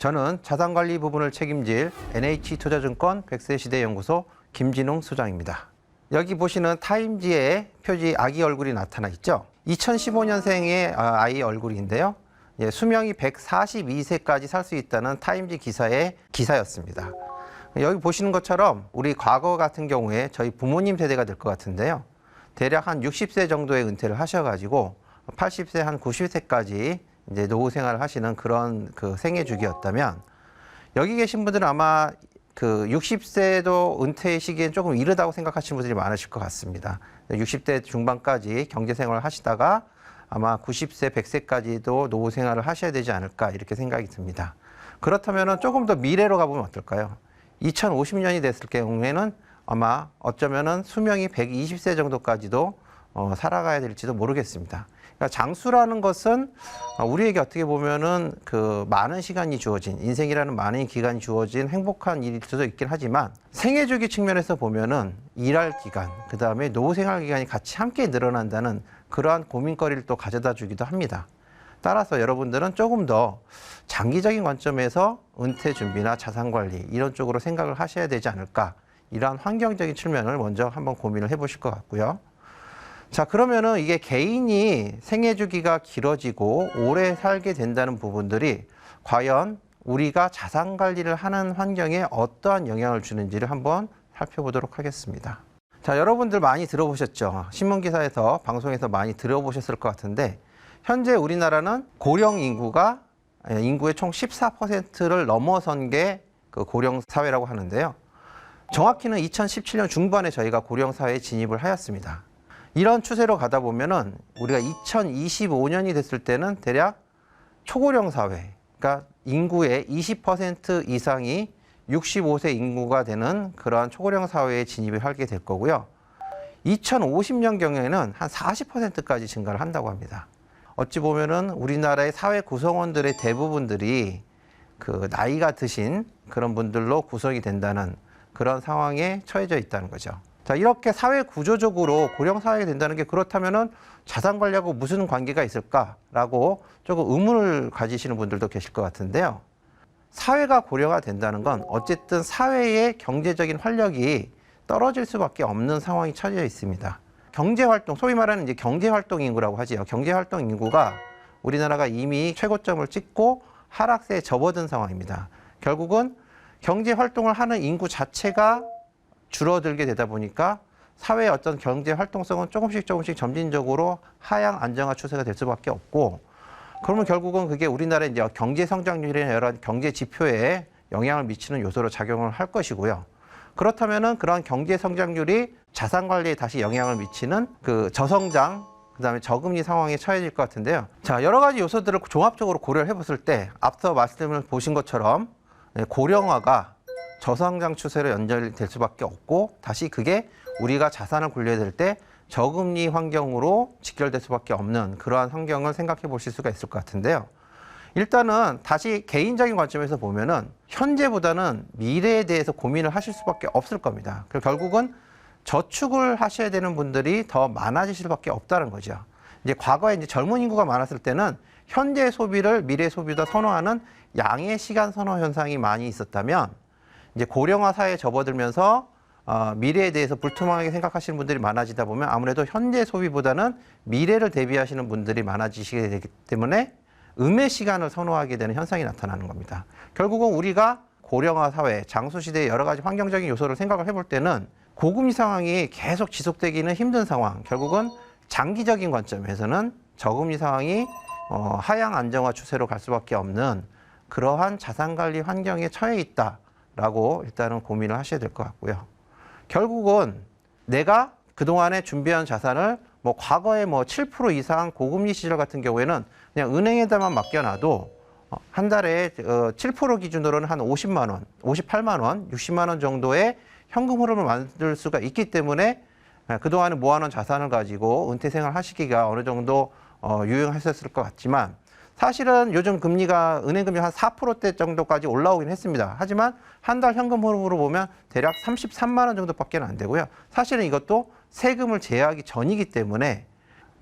저는 자산관리 부분을 책임질 NH투자증권 100세시대 연구소 김진웅 소장입니다. 여기 보시는 타임지의 표지 아기 얼굴이 나타나 있죠. 2015년생의 아이 얼굴인데요. 수명이 142세까지 살 수 있다는 타임지 기사의 기사였습니다. 여기 보시는 것처럼 우리 과거 같은 경우에 저희 부모님 세대가 될 것 같은데요. 대략 한 60세 정도의 은퇴를 하셔가지고 80세, 한 90세까지 이제 노후 생활을 하시는 그런 그 생애 주기였다면, 여기 계신 분들은 아마 그 60세도 은퇴 시기엔 조금 이르다고 생각하시는 분들이 많으실 것 같습니다. 60대 중반까지 경제 생활을 하시다가 아마 90세, 100세까지도 노후 생활을 하셔야 되지 않을까 이렇게 생각이 듭니다. 그렇다면 조금 더 미래로 가보면 어떨까요? 2050년이 됐을 경우에는 아마 어쩌면은 수명이 120세 정도까지도 살아가야 될지도 모르겠습니다. 그러니까 장수라는 것은 우리에게 어떻게 보면은 그 많은 시간이 주어진, 인생이라는 많은 기간이 주어진 행복한 일일 수도 있긴 하지만, 생애 주기 측면에서 보면은 일할 기간, 그 다음에 노후 생활 기간이 같이 함께 늘어난다는 그러한 고민거리를 또 가져다 주기도 합니다. 따라서 여러분들은 조금 더 장기적인 관점에서 은퇴 준비나 자산 관리 이런 쪽으로 생각을 하셔야 되지 않을까, 이러한 환경적인 측면을 먼저 한번 고민을 해보실 것 같고요. 자, 그러면은 이게 개인이 생애 주기가 길어지고 오래 살게 된다는 부분들이 과연 우리가 자산 관리를 하는 환경에 어떠한 영향을 주는지를 한번 살펴보도록 하겠습니다. 자, 여러분들 많이 들어보셨죠? 신문기사에서, 방송에서 많이 들어보셨을 것 같은데, 현재 우리나라는 고령 인구가 인구의 총 14%를 넘어선 게 그 고령 사회라고 하는데요. 정확히는 2017년 중반에 저희가 고령 사회에 진입을 하였습니다. 이런 추세로 가다 보면은 우리가 2025년이 됐을 때는 대략 초고령 사회, 그러니까 인구의 20% 이상이 65세 인구가 되는 그러한 초고령 사회에 진입을 하게 될 거고요. 2050년 경우에는 한 40%까지 증가를 한다고 합니다. 어찌 보면은 우리나라의 사회 구성원들의 대부분들이 그 나이가 드신 그런 분들로 구성이 된다는 그런 상황에 처해져 있다는 거죠. 자, 이렇게 사회 구조적으로 고령 사회가 된다는 게 그렇다면은 자산 관리하고 무슨 관계가 있을까라고 조금 의문을 가지시는 분들도 계실 것 같은데요. 사회가 고령화 된다는 건 어쨌든 사회의 경제적인 활력이 떨어질 수밖에 없는 상황이 처해져 있습니다. 경제활동, 소위 말하는 이제 경제활동 인구라고 하지요. 경제활동 인구가 우리나라가 이미 최고점을 찍고 하락세에 접어든 상황입니다. 결국은 경제활동을 하는 인구 자체가 줄어들게 되다 보니까 사회의 어떤 경제 활동성은 조금씩 점진적으로 하향 안정화 추세가 될 수밖에 없고, 그러면 결국은 그게 우리나라의 이제 경제 성장률이나 여러 경제 지표에 영향을 미치는 요소로 작용을 할 것이고요. 그렇다면은 그러한 경제 성장률이 자산 관리에 다시 영향을 미치는 그 저성장, 그다음에 저금리 상황에 처해질 것 같은데요. 자, 여러 가지 요소들을 종합적으로 고려를 해봤을 때 앞서 말씀을 보신 것처럼 고령화가 저성장 추세로 연결될 수밖에 없고, 다시 그게 우리가 자산을 굴려야 될 때 저금리 환경으로 직결될 수밖에 없는 그러한 환경을 생각해 보실 수가 있을 것 같은데요. 일단은 다시 개인적인 관점에서 보면은 현재보다는 미래에 대해서 고민을 하실 수밖에 없을 겁니다. 그리고 결국은 저축을 하셔야 되는 분들이 더 많아지실 수밖에 없다는 거죠. 이제 과거에 이제 젊은 인구가 많았을 때는 현재 소비를 미래 소비보다 선호하는 양의 시간 선호 현상이 많이 있었다면, 이제 고령화 사회에 접어들면서 미래에 대해서 불투명하게 생각하시는 분들이 많아지다 보면 아무래도 현재 소비보다는 미래를 대비하시는 분들이 많아지시게 되기 때문에 음의 시간을 선호하게 되는 현상이 나타나는 겁니다. 결국은 우리가 고령화 사회, 장수시대의 여러 가지 환경적인 요소를 생각을 해볼 때는 고금리 상황이 계속 지속되기는 힘든 상황, 결국은 장기적인 관점에서는 저금리 상황이 하향 안정화 추세로 갈 수밖에 없는 그러한 자산관리 환경에 처해 있다라고 일단은 고민을 하셔야 될 것 같고요. 결국은 내가 그동안에 준비한 자산을 과거에 7% 이상 고금리 시절 같은 경우에는 그냥 은행에다만 맡겨놔도 한 달에 7% 기준으로는 한 50만 원, 58만 원, 60만 원 정도의 현금 흐름을 만들 수가 있기 때문에 그동안에 모아놓은 자산을 가지고 은퇴 생활 하시기가 어느 정도 유용하셨을 것 같지만, 사실은 요즘 금리가 은행 금리 한 4%대 정도까지 올라오긴 했습니다. 하지만 한 달 현금 흐름으로 보면 대략 33만 원 정도밖에 안 되고요. 사실은 이것도 세금을 제외하기 전이기 때문에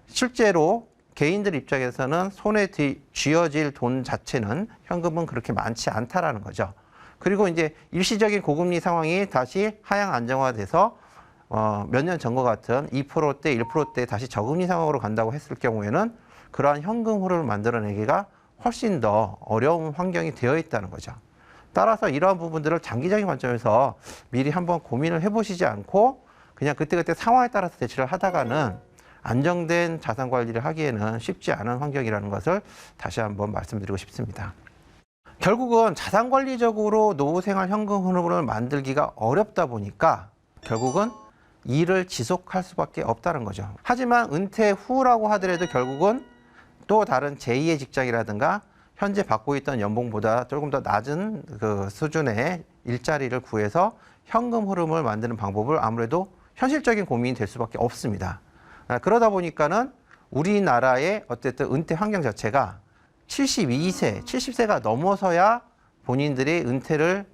실제로 개인들 입장에서는 손에 쥐어질 돈 자체는 현금은 그렇게 많지 않다라는 거죠. 그리고 이제 일시적인 고금리 상황이 다시 하향 안정화돼서 몇 년 전과 같은 2%대, 1%대 다시 저금리 상황으로 간다고 했을 경우에는 그러한 현금 흐름을 만들어내기가 훨씬 더 어려운 환경이 되어 있다는 거죠. 따라서 이러한 부분들을 장기적인 관점에서 미리 한번 고민을 해보시지 않고 그냥 그때그때 상황에 따라서 대처를 하다가는 안정된 자산 관리를 하기에는 쉽지 않은 환경이라는 것을 다시 한번 말씀드리고 싶습니다. 결국은 자산 관리적으로 노후생활 현금 흐름을 만들기가 어렵다 보니까 결국은 일을 지속할 수밖에 없다는 거죠. 하지만 은퇴 후라고 하더라도 결국은 또 다른 제2의 직장이라든가 현재 받고 있던 연봉보다 조금 더 낮은 그 수준의 일자리를 구해서 현금 흐름을 만드는 방법을 아무래도 현실적인 고민이 될 수밖에 없습니다. 그러다 보니까는 우리나라의 어쨌든 은퇴 환경 자체가 72세, 70세가 넘어서야 본인들이 은퇴를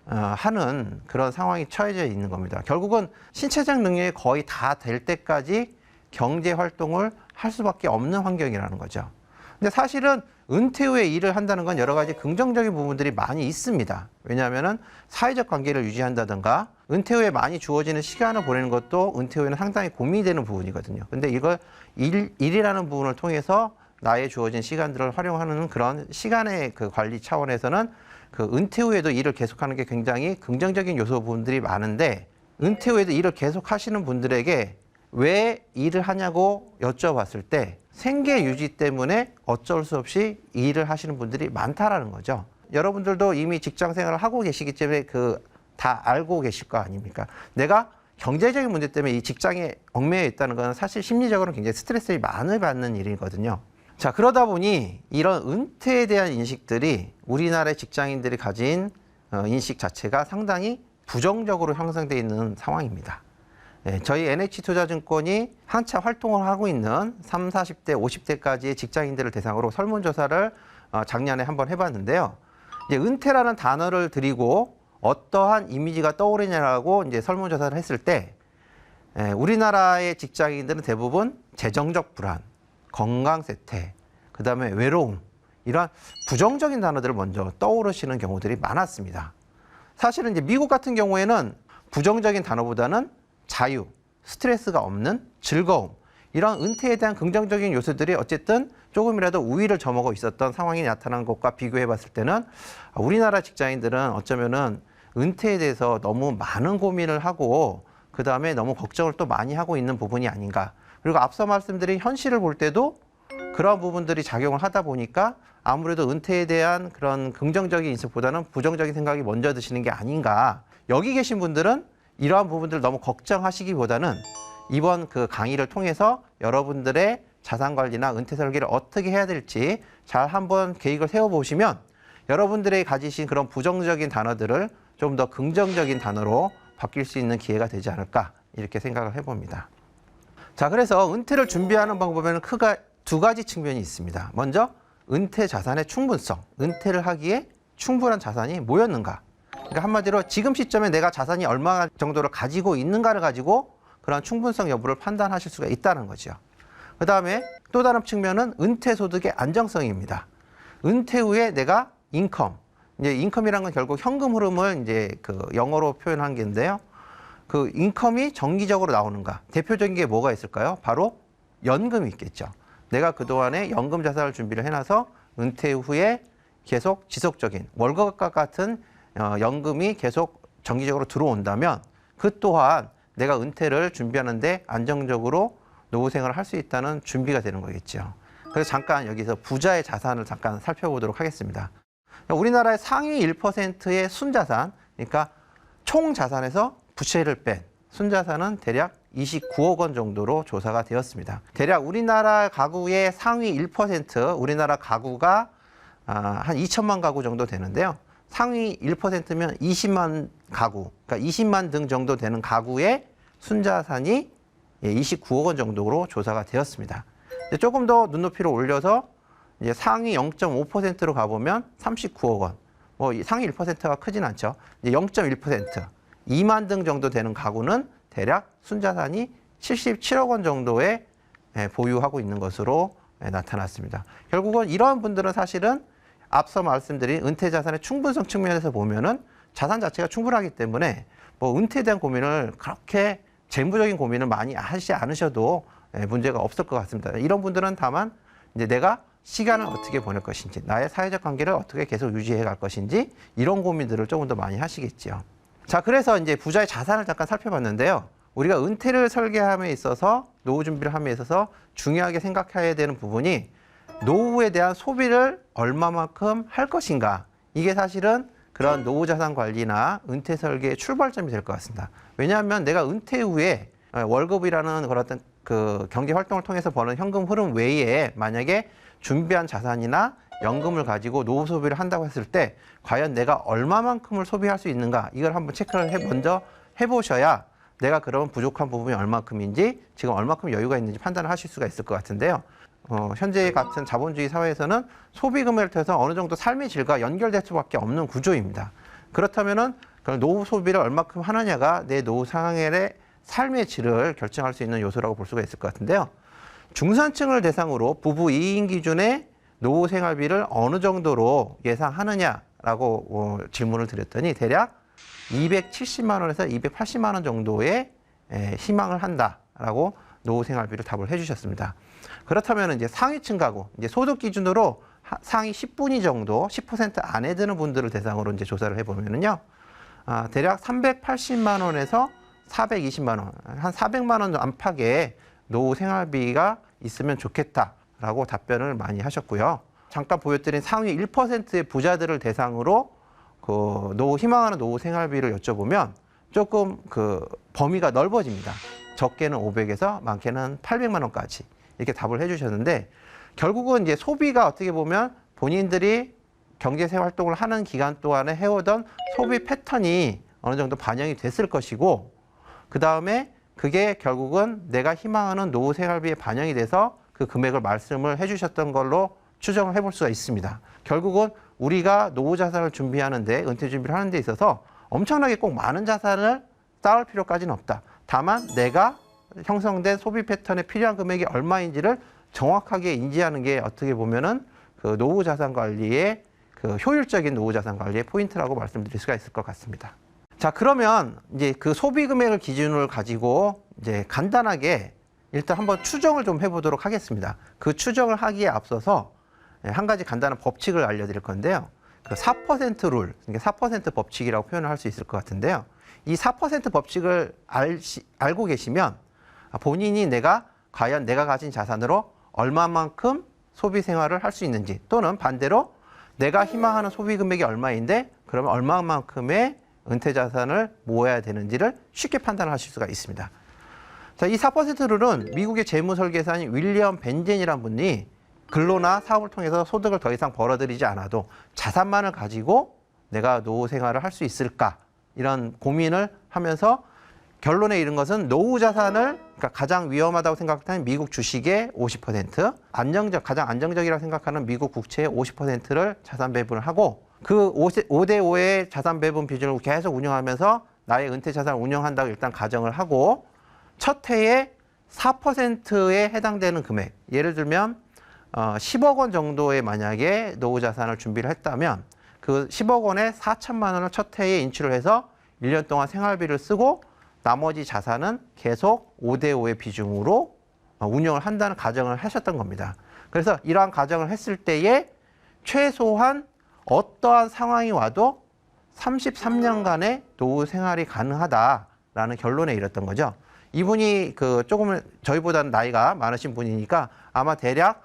하는 그런 상황이 처해져 있는 겁니다. 결국은 신체적 능력이 거의 다 될 때까지 경제 활동을 할 수밖에 없는 환경이라는 거죠. 근데 사실은 은퇴 후에 일을 한다는 건 여러 가지 긍정적인 부분들이 많이 있습니다. 왜냐하면은 사회적 관계를 유지한다든가 은퇴 후에 많이 주어지는 시간을 보내는 것도 은퇴 후에는 상당히 고민이 되는 부분이거든요. 근데 이걸 일이라는 부분을 통해서 나의 주어진 시간들을 활용하는 그런 시간의 그 관리 차원에서는 그 은퇴 후에도 일을 계속하는 게 굉장히 긍정적인 요소 부분들이 많은데 은퇴 후에도 일을 계속 하시는 분들에게 왜 일을 하냐고 여쭤봤을 때 생계 유지 때문에 어쩔 수 없이 일을 하시는 분들이 많다라는 거죠. 여러분들도 이미 직장 생활을 하고 계시기 때문에 다 알고 계실 거 아닙니까? 내가 경제적인 문제 때문에 이 직장에 얽매여 있다는 건 사실 심리적으로 굉장히 스트레스를 많이 받는 일이거든요. 자, 그러다 보니 이런 은퇴에 대한 인식들이 우리나라의 직장인들이 가진 인식 자체가 상당히 부정적으로 형성되어 있는 상황입니다. 저희 NH투자증권이 한차 활동을 하고 있는 30, 40대, 50대까지의 직장인들을 대상으로 설문조사를 작년에 한번 해봤는데요. 이제 은퇴라는 단어를 드리고 어떠한 이미지가 떠오르냐라고 이제 설문조사를 했을 때 우리나라의 직장인들은 대부분 재정적 불안, 건강 쇠퇴, 그 다음에 외로움, 이러한 부정적인 단어들을 먼저 떠오르시는 경우들이 많았습니다. 사실은 이제 미국 같은 경우에는 부정적인 단어보다는 자유, 스트레스가 없는 즐거움, 이런 은퇴에 대한 긍정적인 요소들이 어쨌든 조금이라도 우위를 저먹어 있었던 상황이 나타난 것과 비교해 봤을 때는 우리나라 직장인들은 어쩌면은 은퇴에 대해서 너무 많은 고민을 하고 그 다음에 너무 걱정을 또 많이 하고 있는 부분이 아닌가. 그리고 앞서 말씀드린 현실을 볼 때도 그런 부분들이 작용을 하다 보니까 아무래도 은퇴에 대한 그런 긍정적인 인식보다는 부정적인 생각이 먼저 드시는 게 아닌가. 여기 계신 분들은 이러한 부분들을 너무 걱정하시기보다는 이번 그 강의를 통해서 여러분들의 자산 관리나 은퇴 설계를 어떻게 해야 될지 잘 한번 계획을 세워보시면 여러분들이 가지신 그런 부정적인 단어들을 좀 더 긍정적인 단어로 바뀔 수 있는 기회가 되지 않을까 이렇게 생각을 해봅니다. 자, 그래서 은퇴를 준비하는 방법에는 크게 두 가지 측면이 있습니다. 먼저 은퇴 자산의 충분성, 은퇴를 하기에 충분한 자산이 뭐였는가. 그러니까 한마디로 지금 시점에 내가 자산이 얼마 정도를 가지고 있는가를 가지고 그런 충분성 여부를 판단하실 수가 있다는 거죠. 그 다음에 또 다른 측면은 은퇴 소득의 안정성입니다. 은퇴 후에 내가 인컴, 이제 인컴이란 건 결국 현금 흐름을 이제 그 영어로 표현한 게인데요. 그 인컴이 정기적으로 나오는가. 대표적인 게 뭐가 있을까요? 바로 연금이 있겠죠. 내가 그동안에 연금 자산을 준비를 해놔서 은퇴 후에 계속 지속적인 월급과 같은 연금이 계속 정기적으로 들어온다면 그 또한 내가 은퇴를 준비하는데 안정적으로 노후 생활을 할 수 있다는 준비가 되는 거겠죠. 그래서 잠깐 여기서 부자의 자산을 잠깐 살펴보도록 하겠습니다. 우리나라의 상위 1%의 순자산, 그러니까 총 자산에서 부채를 뺀 순자산은 대략 29억 원 정도로 조사가 되었습니다. 대략 우리나라 가구의 상위 1%, 우리나라 가구가 한 2천만 가구 정도 되는데요. 상위 1%면 20만 가구, 그러니까 20만 등 정도 되는 가구의 순자산이 29억 원 정도로 조사가 되었습니다. 조금 더 눈높이를 올려서 이제 상위 0.5%로 가보면 39억 원. 뭐 상위 1%가 크진 않죠. 이제 0.1%, 2만 등 정도 되는 가구는 대략 순자산이 77억 원 정도에 보유하고 있는 것으로 나타났습니다. 결국은 이러한 분들은 사실은 앞서 말씀드린 은퇴 자산의 충분성 측면에서 보면은 자산 자체가 충분하기 때문에 뭐 은퇴에 대한 고민을 그렇게 재무적인 고민을 많이 하시지 않으셔도 문제가 없을 것 같습니다. 이런 분들은 다만 이제 내가 시간을 어떻게 보낼 것인지, 나의 사회적 관계를 어떻게 계속 유지해 갈 것인지 이런 고민들을 조금 더 많이 하시겠죠. 자, 그래서 이제 부자의 자산을 잠깐 살펴봤는데요. 우리가 은퇴를 설계함에 있어서 노후 준비를 함에 있어서 중요하게 생각해야 되는 부분이 노후에 대한 소비를 얼마만큼 할 것인가. 이게 사실은 그런 노후 자산 관리나 은퇴 설계의 출발점이 될 것 같습니다. 왜냐하면 내가 은퇴 후에 월급이라는 그런 어떤 그 경제 활동을 통해서 버는 현금 흐름 외에 만약에 준비한 자산이나 연금을 가지고 노후 소비를 한다고 했을 때 과연 내가 얼마만큼을 소비할 수 있는가, 이걸 한번 체크를 먼저 해보셔야 내가 그런 부족한 부분이 얼마큼인지, 지금 얼마큼 여유가 있는지 판단을 하실 수가 있을 것 같은데요. 현재 같은 자본주의 사회에서는 소비 금액을 통해서 어느 정도 삶의 질과 연결될 수밖에 없는 구조입니다. 그렇다면은 노후 소비를 얼마큼 하느냐가 내 노후 상황의 삶의 질을 결정할 수 있는 요소라고 볼 수가 있을 것 같은데요. 중산층을 대상으로 부부 2인 기준의 노후 생활비를 어느 정도로 예상하느냐라고 질문을 드렸더니 대략 270만 원에서 280만 원 정도의 희망을 한다라고 노후 생활비를 답을 해주셨습니다. 그렇다면 이제 상위층 가구, 이제 소득 기준으로 상위 10분위 정도, 10% 안에 드는 분들을 대상으로 이제 조사를 해보면은요, 대략 380만 원에서 420만 원, 한 400만 원 안팎의 노후 생활비가 있으면 좋겠다라고 답변을 많이 하셨고요. 잠깐 보여드린 상위 1%의 부자들을 대상으로 그 노후 희망하는 노후 생활비를 여쭤보면 조금 그 범위가 넓어집니다. 적게는 500에서 많게는 800만 원까지 이렇게 답을 해주셨는데, 결국은 이제 소비가 어떻게 보면 본인들이 경제생 활동을 하는 기간 동안에 해오던 소비 패턴이 어느 정도 반영이 됐을 것이고, 그 다음에 그게 결국은 내가 희망하는 노후 생활비에 반영이 돼서 그 금액을 말씀을 해주셨던 걸로 추정을 해볼 수가 있습니다. 결국은 우리가 노후 자산을 준비하는데, 은퇴 준비를 하는 데 있어서 엄청나게 꼭 많은 자산을 쌓을 필요까지는 없다. 다만 내가 형성된 소비 패턴에 필요한 금액이 얼마인지를 정확하게 인지하는 게 어떻게 보면은 그 노후 자산 관리의 그 효율적인 노후 자산 관리의 포인트라고 말씀드릴 수가 있을 것 같습니다. 자, 그러면 이제 그 소비 금액을 기준을 가지고 이제 간단하게 일단 한번 추정을 좀 해보도록 하겠습니다. 그 추정을 하기에 앞서서 한 가지 간단한 법칙을 알려드릴 건데요. 그 4% 룰, 그러니까 4% 법칙이라고 표현을 할 수 있을 것 같은데요. 이 4% 법칙을 알고 계시면 본인이 과연 내가 가진 자산으로 얼마만큼 소비 생활을 할 수 있는지, 또는 반대로 내가 희망하는 소비 금액이 얼마인데 그러면 얼마만큼의 은퇴 자산을 모아야 되는지를 쉽게 판단하실 수가 있습니다. 자, 이 4% 룰은 미국의 재무설계사인 윌리엄 벤젠이라는 분이 근로나 사업을 통해서 소득을 더 이상 벌어들이지 않아도 자산만을 가지고 내가 노후 생활을 할 수 있을까, 이런 고민을 하면서 결론에 이른 것은 노후 자산을, 그러니까 가장 위험하다고 생각하는 미국 주식의 50%, 가장 안정적이라고 생각하는 미국 국채의 50%를 자산 배분을 하고, 그 5대5의 자산 배분 비중을 계속 운영하면서 나의 은퇴 자산을 운영한다고 일단 가정을 하고, 첫 해에 4%에 해당되는 금액, 예를 들면 10억 원 정도의 만약에 노후 자산을 준비를 했다면 그 10억 원에 4천만 원을 첫 해에 인출을 해서 1년 동안 생활비를 쓰고 나머지 자산은 계속 5대5의 비중으로 운영을 한다는 가정을 하셨던 겁니다. 그래서 이러한 가정을 했을 때에 최소한 어떠한 상황이 와도 33년간의 노후 생활이 가능하다라는 결론에 이르렀던 거죠. 이분이 조금 저희보다는 나이가 많으신 분이니까 아마 대략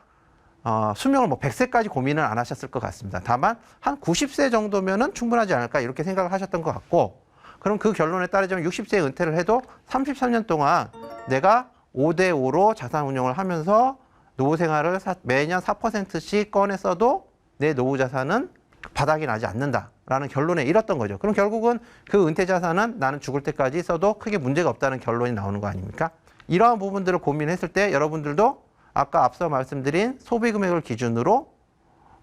수명을 100세까지 고민을 안 하셨을 것 같습니다. 다만 한 90세 정도면은 충분하지 않을까, 이렇게 생각을 하셨던 것 같고, 그럼 그 결론에 따르자면 60세에 은퇴를 해도 33년 동안 내가 5대5로 자산 운용을 하면서 노후 생활을 매년 4%씩 꺼내 써도 내 노후 자산은 바닥이 나지 않는다라는 결론에 이뤘던 거죠. 그럼 결국은 그 은퇴 자산은 나는 죽을 때까지 써도 크게 문제가 없다는 결론이 나오는 거 아닙니까? 이러한 부분들을 고민했을 때 여러분들도 아까 앞서 말씀드린 소비 금액을 기준으로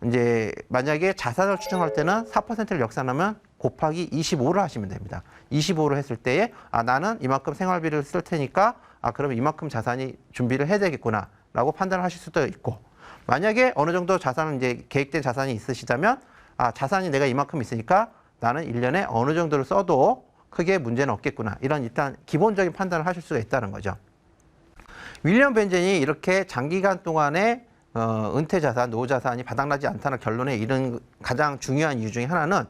이제 만약에 자산을 추정할 때는 4%를 역산하면 곱하기 25를 하시면 됩니다. 25를 했을 때에 나는 이만큼 생활비를 쓸 테니까 그러면 이만큼 자산이 준비를 해야 되겠구나 라고 판단을 하실 수도 있고, 만약에 어느 정도 자산은 이제 계획된 자산이 있으시다면 자산이 내가 이만큼 있으니까 나는 1년에 어느 정도를 써도 크게 문제는 없겠구나. 이런 일단 기본적인 판단을 하실 수가 있다는 거죠. 윌리엄 벤젠이 이렇게 장기간 동안에 은퇴 자산, 노후 자산이 바닥나지 않다는 결론에 이른 가장 중요한 이유 중에 하나는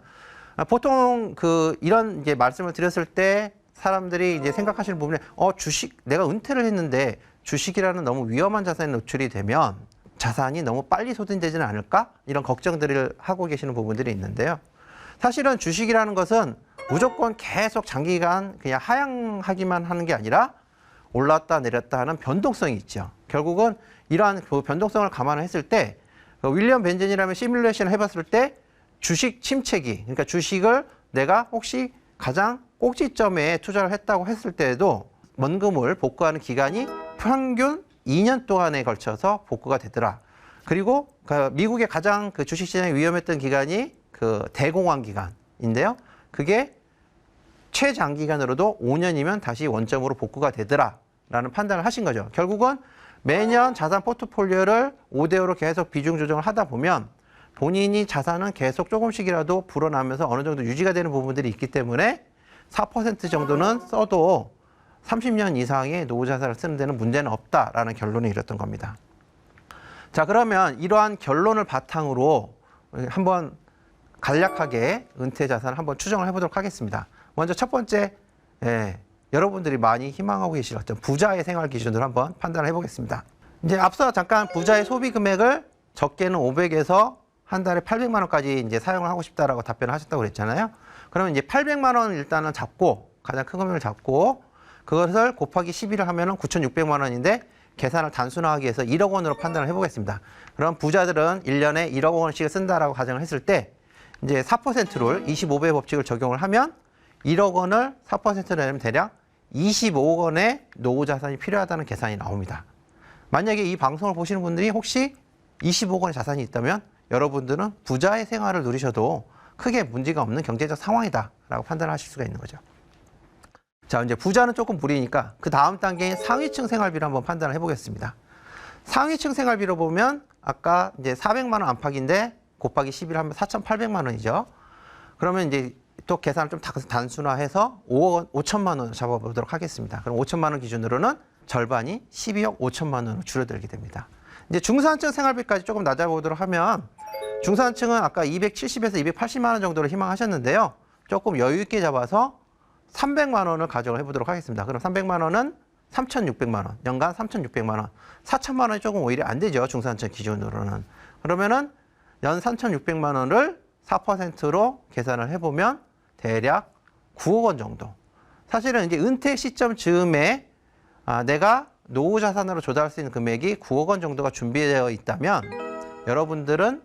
보통 이런 이제 말씀을 드렸을 때 사람들이 이제 생각하시는 부분에 주식 내가 은퇴를 했는데 주식이라는 너무 위험한 자산에 노출이 되면 자산이 너무 빨리 소진되지는 않을까? 이런 걱정들을 하고 계시는 부분들이 있는데요. 사실은 주식이라는 것은 무조건 계속 장기간 그냥 하향하기만 하는 게 아니라 올랐다 내렸다 하는 변동성이 있죠. 결국은 이러한 그 변동성을 감안했을 때 윌리엄 벤젠이라면 시뮬레이션을 해봤을 때 주식 침체기, 그러니까 주식을 내가 혹시 가장 꼭지점에 투자를 했다고 했을 때에도 원금을 복구하는 기간이 평균 2년 동안에 걸쳐서 복구가 되더라. 그리고 미국의 가장 주식시장이 위험했던 기간이 대공황 기간인데요. 그게 최장기간으로도 5년이면 다시 원점으로 복구가 되더라라는 판단을 하신 거죠. 결국은 매년 자산 포트폴리오를 5대5로 계속 비중 조정을 하다 보면 본인이 자산은 계속 조금씩이라도 불어나면서 어느 정도 유지가 되는 부분들이 있기 때문에 4% 정도는 써도 30년 이상의 노후 자산을 쓰는 데는 문제는 없다라는 결론에 이뤘던 겁니다. 자, 그러면 이러한 결론을 바탕으로 한번 간략하게 은퇴 자산을 한번 추정을 해보도록 하겠습니다. 먼저 첫 번째, 여러분들이 많이 희망하고 계실 어떤 부자의 생활 기준으로 한번 판단을 해보겠습니다. 이제 앞서 잠깐 부자의 소비 금액을 적게는 500에서 한 달에 800만 원까지 이제 사용을 하고 싶다라고 답변을 하셨다고 그랬잖아요. 그러면 이제 800만 원을 일단은 잡고 가장 큰 금액을 잡고 그것을 곱하기 12를 하면은 9,600만 원인데 계산을 단순화하기 위해서 1억 원으로 판단을 해보겠습니다. 그럼 부자들은 1년에 1억 원씩을 쓴다라고 가정을 했을 때 이제 4%를 25배 법칙을 적용을 하면 1억 원을 4%로 내면 대략 25억 원의 노후 자산이 필요하다는 계산이 나옵니다. 만약에 이 방송을 보시는 분들이 혹시 25억 원의 자산이 있다면 여러분들은 부자의 생활을 누리셔도 크게 문제가 없는 경제적 상황이다라고 판단하실 수가 있는 거죠. 자, 이제 부자는 조금 무리니까 그 다음 단계인 상위층 생활비를 한번 판단을 해보겠습니다. 상위층 생활비로 보면 아까 이제 400만 원 안팎인데 곱하기 11 하면 4,800만 원이죠. 그러면 이제 또 계산을 좀 단순화해서 5천만 원을 잡아보도록 하겠습니다. 그럼 5천만 원 기준으로는 절반이 12억 5천만 원으로 줄어들게 됩니다. 이제 중산층 생활비까지 조금 낮아보도록 하면 중산층은 아까 270에서 280만 원 정도를 희망하셨는데요. 조금 여유 있게 잡아서 300만 원을 가정을 해보도록 하겠습니다. 그럼 300만 원은 3,600만 원, 연간 3,600만 원, 4천만 원이 조금 오히려 안 되죠. 중산층 기준으로는. 그러면은 연 3,600만 원을 4%로 계산을 해보면 대략 9억 원 정도. 사실은 이제 은퇴 시점 즈음에 내가 노후 자산으로 조달할 수 있는 금액이 9억 원 정도가 준비되어 있다면 여러분들은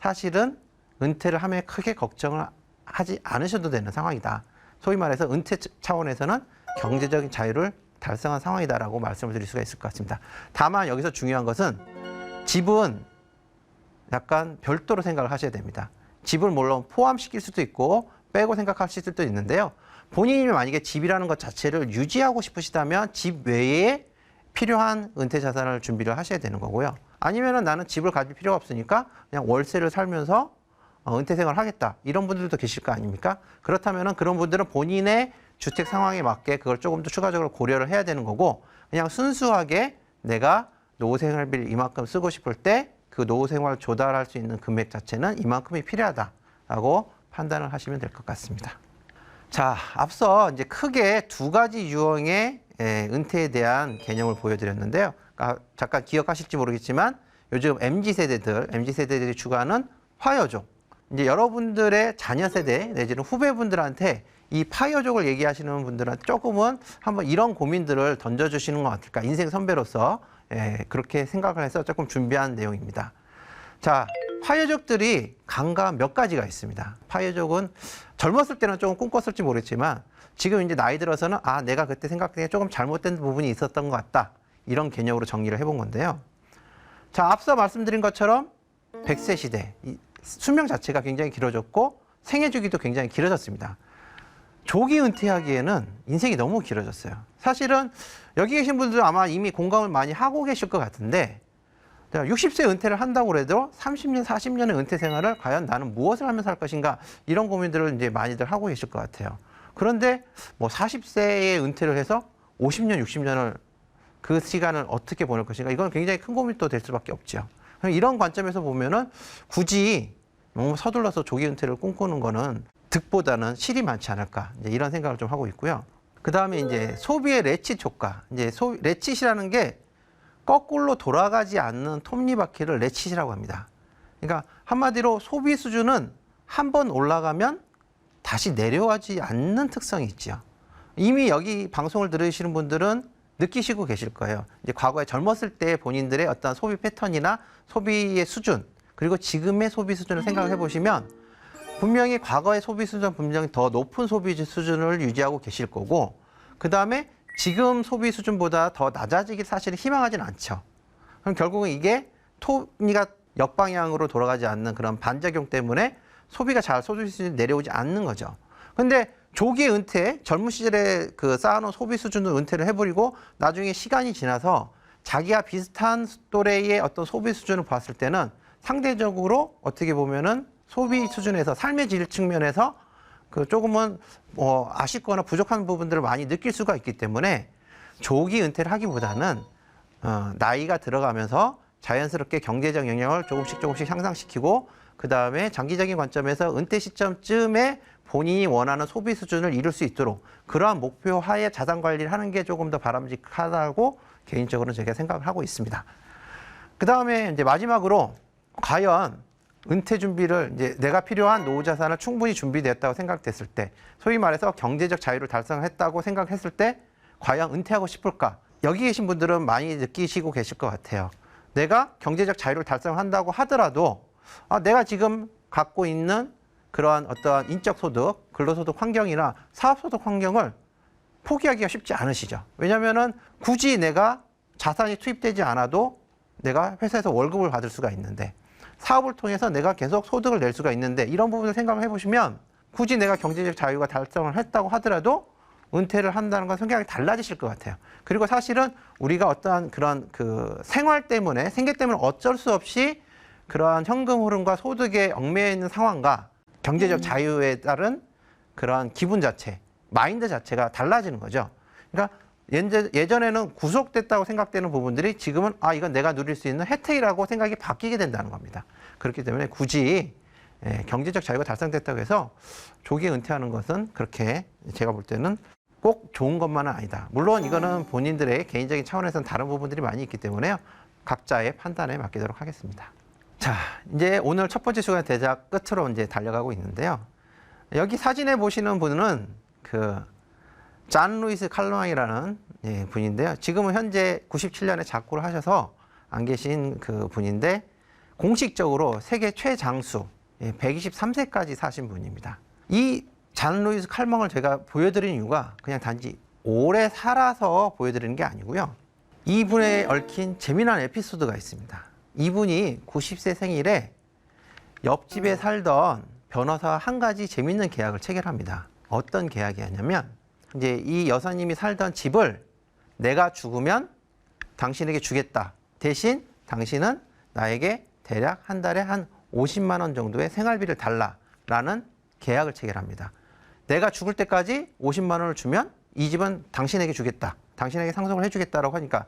사실은 은퇴를 하면 크게 걱정을 하지 않으셔도 되는 상황이다. 소위 말해서 은퇴 차원에서는 경제적인 자유를 달성한 상황이다라고 말씀을 드릴 수가 있을 것 같습니다. 다만 여기서 중요한 것은 집은 약간 별도로 생각을 하셔야 됩니다. 집을 물론 포함시킬 수도 있고 빼고 생각하실 수도 있는데요. 본인이 만약에 집이라는 것 자체를 유지하고 싶으시다면 집 외에 필요한 은퇴 자산을 준비를 하셔야 되는 거고요. 아니면은 나는 집을 가질 필요가 없으니까 그냥 월세를 살면서 은퇴 생활을 하겠다. 이런 분들도 계실 거 아닙니까? 그렇다면은 그런 분들은 본인의 주택 상황에 맞게 그걸 조금 더 추가적으로 고려를 해야 되는 거고 그냥 순수하게 내가 노후 생활비를 이만큼 쓰고 싶을 때 그 노후 생활 조달할 수 있는 금액 자체는 이만큼이 필요하다라고 판단을 하시면 될 것 같습니다. 자, 앞서 이제 크게 두 가지 유형의 은퇴에 대한 개념을 보여드렸는데요. 잠깐 기억하실지 모르겠지만 요즘 MZ세대들이 추구하는 파여족. 이제 여러분들의 자녀 세대 내지는 후배분들한테 이 파여족을 얘기하시는 분들한테 조금은 한번 이런 고민들을 던져주시는 것 같을까. 인생 선배로서 그렇게 생각을 해서 조금 준비한 내용입니다. 자, 파여족들이 간간 몇 가지가 있습니다. 파여족은 젊었을 때는 조금 꿈꿨을지 모르겠지만 지금 이제 나이 들어서는 내가 그때 생각한 게 조금 잘못된 부분이 있었던 것 같다. 이런 개념으로 정리를 해본 건데요. 자, 앞서 말씀드린 것처럼 100세 시대, 수명 자체가 굉장히 길어졌고 생애 주기도 굉장히 길어졌습니다. 조기 은퇴하기에는 인생이 너무 길어졌어요. 사실은 여기 계신 분들은 아마 이미 공감을 많이 하고 계실 것 같은데 60세 은퇴를 한다고 해도 30년, 40년의 은퇴 생활을 과연 나는 무엇을 하면서 할 것인가 이런 고민들을 이제 많이들 하고 계실 것 같아요. 그런데 뭐 40세에 은퇴를 해서 50년, 60년을 그 시간을 어떻게 보낼 것인가 이건 굉장히 큰 고민이 또 될 수밖에 없죠. 이런 관점에서 보면은 굳이 너무 서둘러서 조기 은퇴를 꿈꾸는 거는 득보다는 실이 많지 않을까 이제 이런 생각을 좀 하고 있고요. 그 다음에 이제 소비의 레칫 효과. 이제 레칫이라는 게 거꾸로 돌아가지 않는 톱니바퀴를 레칫이라고 합니다. 그러니까 한마디로 소비 수준은 한 번 올라가면 다시 내려가지 않는 특성이 있죠. 이미 여기 방송을 들으시는 분들은 느끼시고 계실 거예요. 이제 과거에 젊었을 때 본인들의 어떤 소비 패턴이나 소비의 수준, 그리고 지금의 소비 수준을 생각을 해보시면 분명히 과거의 소비 수준은 분명히 더 높은 소비 수준을 유지하고 계실 거고, 그 다음에 지금 소비 수준보다 더 낮아지길 사실은 희망하지는 않죠. 그럼 결국은 이게 톱니가 역방향으로 돌아가지 않는 그런 반작용 때문에 소비 수준이 내려오지 않는 거죠. 근데 조기 은퇴, 젊은 시절에 그 쌓아놓은 소비 수준을 은퇴를 해버리고 나중에 시간이 지나서 자기가 비슷한 또래의 어떤 소비 수준을 봤을 때는 상대적으로 어떻게 보면은 소비 수준에서 삶의 질 측면에서 그 조금은 아쉽거나 부족한 부분들을 많이 느낄 수가 있기 때문에 조기 은퇴를 하기보다는 나이가 들어가면서 자연스럽게 경제적 영역을 조금씩 향상시키고 그 다음에 장기적인 관점에서 은퇴 시점쯤에 본인이 원하는 소비 수준을 이룰 수 있도록 그러한 목표 하에 자산 관리를 하는 게 조금 더 바람직하다고 개인적으로는 제가 생각을 하고 있습니다. 그 다음에 이제 마지막으로 과연 은퇴 준비를 이제 내가 필요한 노후 자산을 충분히 준비됐다고 생각됐을 때, 소위 말해서 경제적 자유를 달성했다고 생각했을 때 과연 은퇴하고 싶을까? 여기 계신 분들은 많이 느끼시고 계실 것 같아요. 내가 경제적 자유를 달성한다고 하더라도 내가 지금 갖고 있는 그러한 어떠한 인적 소득, 근로소득 환경이나 사업소득 환경을 포기하기가 쉽지 않으시죠. 왜냐하면은 굳이 내가 자산이 투입되지 않아도 내가 회사에서 월급을 받을 수가 있는데, 사업을 통해서 내가 계속 소득을 낼 수가 있는데, 이런 부분을 생각을 해보시면 굳이 내가 경제적 자유가 달성을 했다고 하더라도 은퇴를 한다는 건 성향이 달라지실 것 같아요. 그리고 사실은 우리가 어떠한 그런 그 생활 때문에, 생계 때문에 어쩔 수 없이 그러한 현금 흐름과 소득에 얽매여 있는 상황과 경제적 자유에 따른 그러한 기분 자체, 마인드 자체가 달라지는 거죠. 그러니까 예전에는 구속됐다고 생각되는 부분들이 지금은 이건 내가 누릴 수 있는 혜택이라고 생각이 바뀌게 된다는 겁니다. 그렇기 때문에 굳이 경제적 자유가 달성됐다고 해서 조기 은퇴하는 것은 그렇게 제가 볼 때는 꼭 좋은 것만은 아니다. 물론 이거는 본인들의 개인적인 차원에서는 다른 부분들이 많이 있기 때문에요. 각자의 판단에 맡기도록 하겠습니다. 자, 이제 오늘 첫 번째 시간 대작 끝으로 이제 달려가고 있는데요. 여기 사진에 보시는 분은 잔 루이스 칼로망이라는 분인데요. 지금은 현재 97년에 작고를 하셔서 안 계신 그 분인데, 공식적으로 세계 최장수 123세까지 사신 분입니다. 이 잔 루이스 칼로망을 제가 보여드린 이유가 그냥 단지 오래 살아서 보여드리는 게 아니고요. 이분에 얽힌 재미난 에피소드가 있습니다. 이분이 90세 생일에 옆집에 살던 변호사와 한 가지 재밌는 계약을 체결합니다. 어떤 계약이었냐면, 이제 이 여사님이 살던 집을 내가 죽으면 당신에게 주겠다. 대신 당신은 나에게 대략 한 달에 한 50만 원 정도의 생활비를 달라라는 계약을 체결합니다. 내가 죽을 때까지 50만 원을 주면 이 집은 당신에게 주겠다. 당신에게 상속을 해주겠다라고 하니까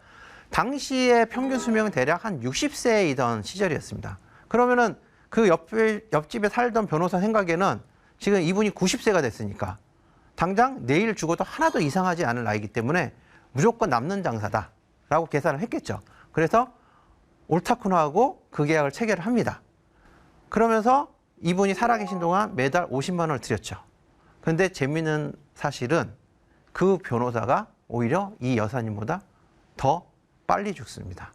당시의 평균 수명은 대략 한 60세이던 시절이었습니다. 그러면은 그 옆집에 살던 변호사 생각에는 지금 이분이 90세가 됐으니까 당장 내일 죽어도 하나도 이상하지 않을 나이기 때문에 무조건 남는 장사다라고 계산을 했겠죠. 그래서 옳다구나 하고 그 계약을 체결을 합니다. 그러면서 이분이 살아계신 동안 매달 50만 원을 드렸죠. 그런데 재미있는 사실은 그 변호사가 오히려 이 여사님보다 더 빨리 죽습니다.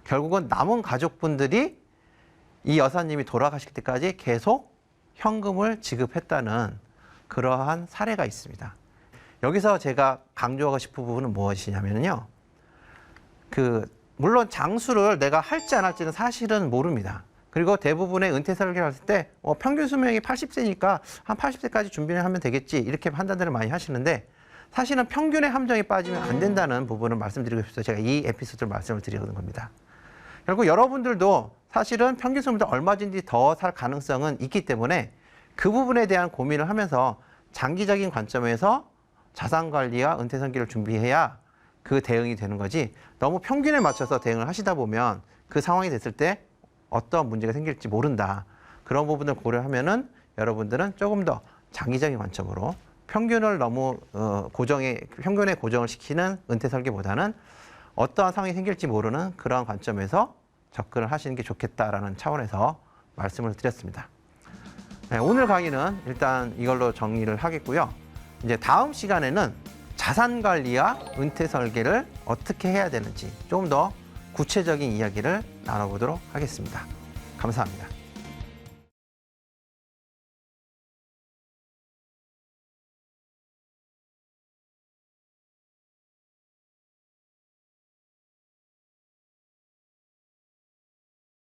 결국은 남은 가족분들이 이 여사님이 돌아가실 때까지 계속 현금을 지급했다는 그러한 사례가 있습니다. 여기서 제가 강조하고 싶은 부분은 무엇이냐면요. 물론 장수를 내가 할지 안 할지는 사실은 모릅니다. 그리고 대부분의 은퇴 설계를 했을 때 평균 수명이 80세니까 한 80세까지 준비를 하면 되겠지, 이렇게 판단들을 많이 하시는데, 사실은 평균의 함정에 빠지면 안 된다는 부분을 말씀드리고 싶어서 제가 이 에피소드를 말씀을 드리는 겁니다. 결국 여러분들도 사실은 평균 수명보다 얼마든지 더 살 가능성은 있기 때문에 그 부분에 대한 고민을 하면서 장기적인 관점에서 자산 관리와 은퇴 설계를 준비해야 그 대응이 되는 거지, 너무 평균에 맞춰서 대응을 하시다 보면 그 상황이 됐을 때 어떤 문제가 생길지 모른다. 그런 부분을 고려하면은 여러분들은 조금 더 장기적인 관점으로 평균을 너무 평균에 고정을 시키는 은퇴 설계보다는 어떠한 상황이 생길지 모르는 그러한 관점에서 접근을 하시는 게 좋겠다라는 차원에서 말씀을 드렸습니다. 네, 오늘 강의는 일단 이걸로 정리를 하겠고요. 이제 다음 시간에는 자산 관리와 은퇴 설계를 어떻게 해야 되는지 조금 더 구체적인 이야기를 나눠보도록 하겠습니다. 감사합니다.